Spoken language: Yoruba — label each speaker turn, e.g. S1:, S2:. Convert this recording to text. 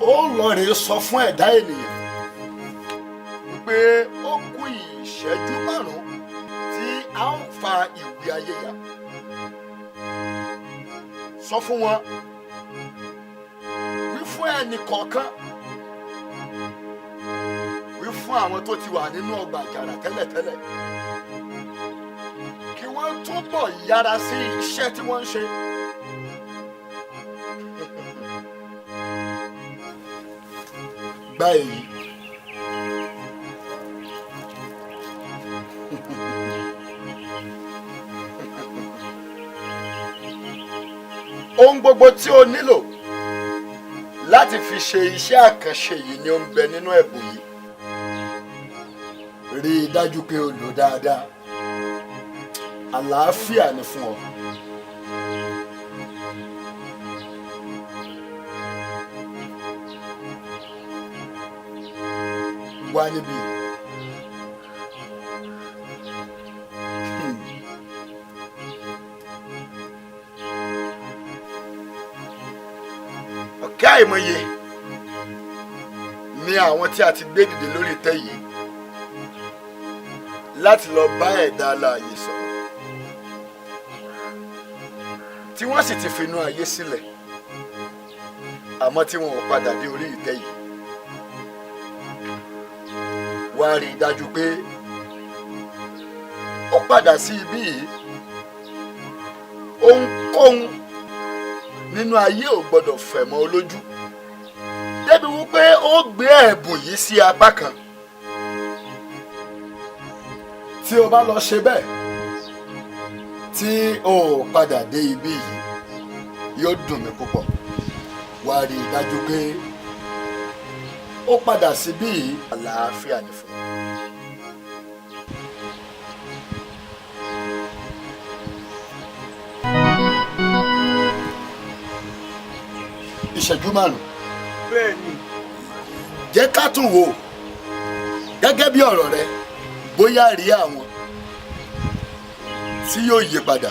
S1: ó lọ rèé sọ fún ẹ̀dá ènìyàn pé ó kù ìṣẹ́jú márùn-ún tí a ó fa ìwé ayé ya. Sọ fún wọn, wí fún ẹnì kọ̀ọ̀kan, wí fún àwọn tó ti wà nínú ọgbà àjàrà tẹ́lẹ̀tẹ́lẹ̀ kí wọ́n túbọ̀ yára sí iṣẹ́ tí wọ́n ń ṣe. Gba èyí. Ohun gbogbo tí o nílò láti fi ṣe iṣẹ́ àkànṣe yìí ni ó ń bẹ nínú ẹ̀bùn yìí. Rí i dájú pé o lò dáadáa. Àlàáfíà ni fún ọ. Wá níbí. Ọ̀kẹ́ àìmọye ni àwọn tí a ti gbé dìde lórí ìtẹ́ yìí láti lọ bá ẹ̀dá alààyè sọ̀rọ̀ tí wọ́n sì ti finú ayé sílẹ̀ àmọ́ tí wọn ò padà dé orí ìtẹ́ yìí. Wá rí i dájú pé ó padà sí ibí yìí. Ohunkóhun nínú ayé ò gbọdọ̀ fẹ̀ mọ́ ọ lójú débi wípé ó gbé ẹ̀bùn yìí sí apá kan. Tí o bá lọ ṣe bẹ́ẹ̀ tí o ò padà dé ibí yìí yóò dùn mí púpọ̀. Wá rí i dájú pé ó padà síbí yìí. Àlàáfíà ni fún ọ. Ìṣẹ́jú márùn-ún.
S2: Bẹ́ẹ̀ni.
S1: Jẹ́ ká tún wò gẹ́gẹ́ bí ọ̀rọ̀ rẹ bóyá rí àwọn tí yóò yí padà.